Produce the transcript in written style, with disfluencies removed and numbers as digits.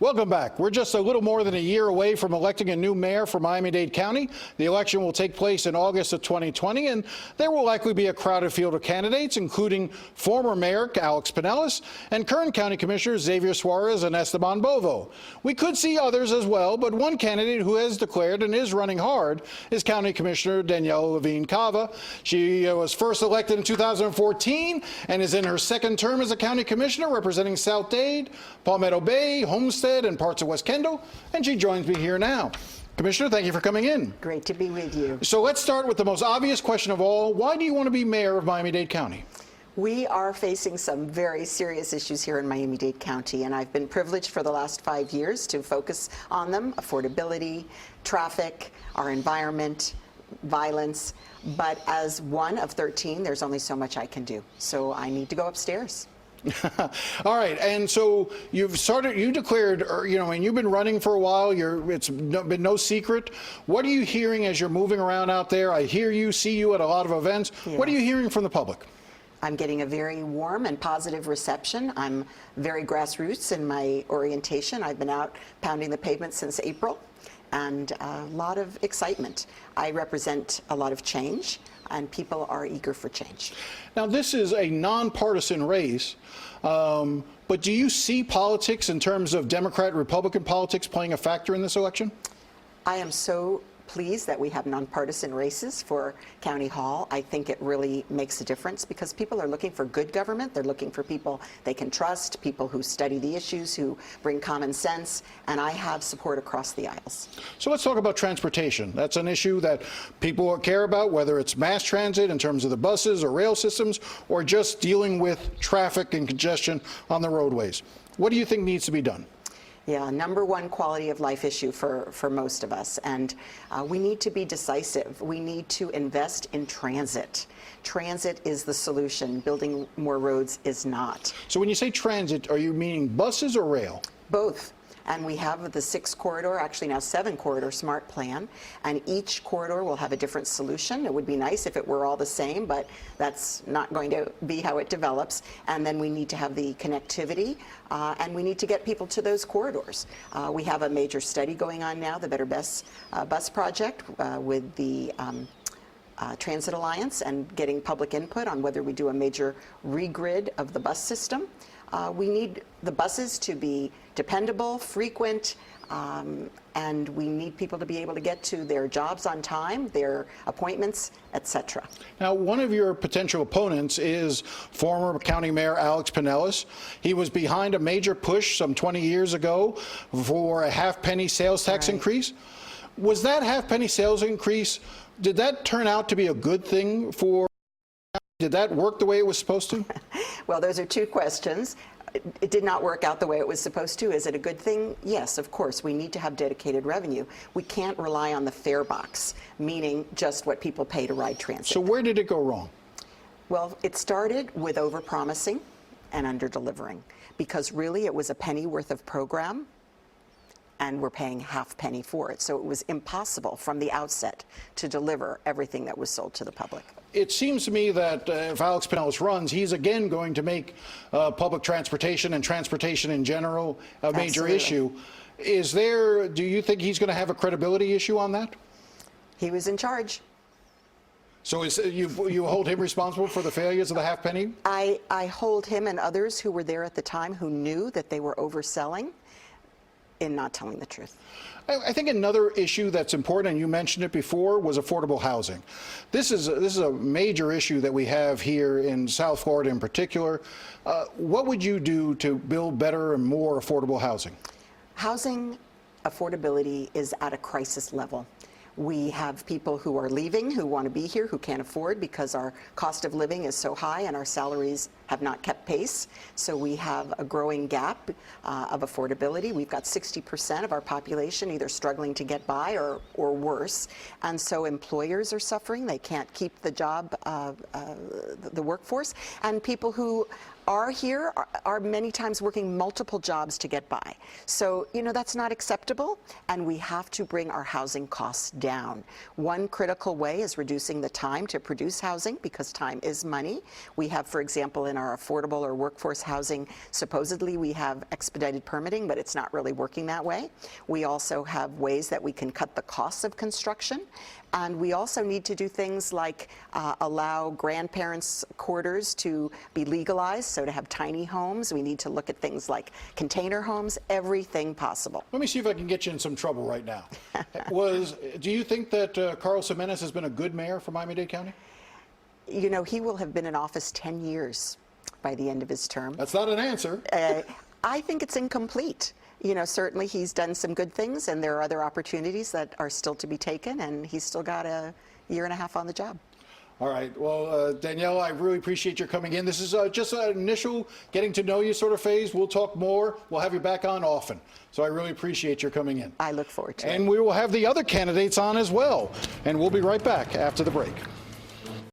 Welcome back. We're just a little more than a year away from electing a new mayor for Miami-Dade County. The election will take place in August of 2020, and there will likely be a crowded field of candidates, including former Mayor Alex Pinellas and current County Commissioners Xavier Suarez and Esteban Bovo. We could see others as well, but one candidate who has declared and is running hard is County Commissioner Daniellea Levine Cava. She was first elected in 2014 and is in her second term as a County Commissioner representing South Dade, Palmetto Bay, Homestead, and parts of West Kendall, and she joins me here now. Commissioner, thank you for coming in. Great to be with you. So let's start with the most obvious question of all. Why do you want to be mayor of Miami-Dade County? We are facing some very serious issues here in Miami-Dade County, and I've been privileged for the last 5 years to focus on them: affordability, traffic, our environment, violence. But as one of 13, there's only so much I can do. So I need to go upstairs. All right, and so you declared, and you've been running for a while. It's been no secret. What are you hearing as you're moving around out there? I hear you, see you at a lot of events. Yes. What are you hearing from the public? I'm getting a very warm and positive reception. I'm very grassroots in my orientation. I've been out pounding the pavement since April, and a lot of excitement. I represent a lot of change, and people are eager for change. Now, this is a nonpartisan race, but do you see politics in terms of Democrat-Republican politics playing a factor in this election? I am so pleased that we have nonpartisan races for County Hall. I think it really makes a difference because people are looking for good government. They're looking for people they can trust, people who study the issues, who bring common sense, and I have support across the aisles. So let's talk about transportation. That's an issue that people care about, whether it's mass transit in terms of the buses or rail systems, or just dealing with traffic and congestion on the roadways. What do you think needs to be done? Yeah, #1 quality of life issue for most of us, and we need to be decisive. We need to invest in transit. Transit is the solution. Building more roads is not. So when you say transit, are you meaning buses or rail? Both. And we have the 6-corridor, actually now 7-corridor SMART plan, and each corridor will have a different solution. It would be nice if it were all the same, but that's not going to be how it develops. And then we need to have the connectivity, and we need to get people to those corridors. We have a major study going on now, the Better Bus project, with the Transit Alliance, and getting public input on whether we do a major regrid of the bus system. We need the buses to be dependable, frequent, and we need people to be able to get to their jobs on time, their appointments, etc. Now, one of your potential opponents is former County Mayor Alex Pinellas. He was behind a major push some 20 years ago for a half-penny sales tax increase. Was that half-penny sales increase, did that turn out to be a good thing for? Did that work the way it was supposed to? Well, those are two questions. It did not work out the way it was supposed to. Is it a good thing? Yes, of course. We need to have dedicated revenue. We can't rely on the fare box, meaning just what people pay to ride transit. So where did it go wrong? Well, it started with over-promising and under-delivering, because really it was a penny worth of program, and we're paying half-penny for it. So it was impossible from the outset to deliver everything that was sold to the public. It seems to me that if Alex Pinellas runs, he's again going to make public transportation and transportation in general a major issue. Do you think he's going to have a credibility issue on that? He was in charge. So you hold him responsible for the failures of the half-penny? I hold him and others who were there at the time who knew that they were overselling in not telling the truth. I think another issue that's important, and you mentioned it before, was affordable housing. This is a major issue that we have here in South Florida in particular. What would you do to build better and more affordable housing? Housing affordability is at a crisis level. We have people who are leaving, who want to be here, who can't afford because our cost of living is so high and our salaries have not kept pace. So we have a growing gap of affordability. We've got 60% of our population either struggling to get by or worse. And so employers are suffering. They can't keep the job, the workforce. And people who are here are many times working multiple jobs to get by. So, that's not acceptable, and we have to bring our housing costs down. One critical way is reducing the time to produce housing, because time is money. We have, for example, in our affordable or workforce housing, supposedly we have expedited permitting, but it's not really working that way. We also have ways that we can cut the costs of construction, and we also need to do things like allow grandparents' quarters to be legalized, so to have tiny homes. We need to look at things like container homes, everything possible. Let me see if I can get you in some trouble right now. Do you think that Carl Jimenez has been a good mayor for Miami-Dade County? He will have been in office 10 years by the end of his term. That's not an answer. I think it's incomplete. Certainly he's done some good things, and there are other opportunities that are still to be taken, and he's still got a year and a half on the job. All right. Well, Danielle, I really appreciate your coming in. This is just an initial getting to know you sort of phase. We'll talk more. We'll have you back on often. So I really appreciate your coming in. I look forward to it. And we will have the other candidates on as well. And we'll be right back after the break.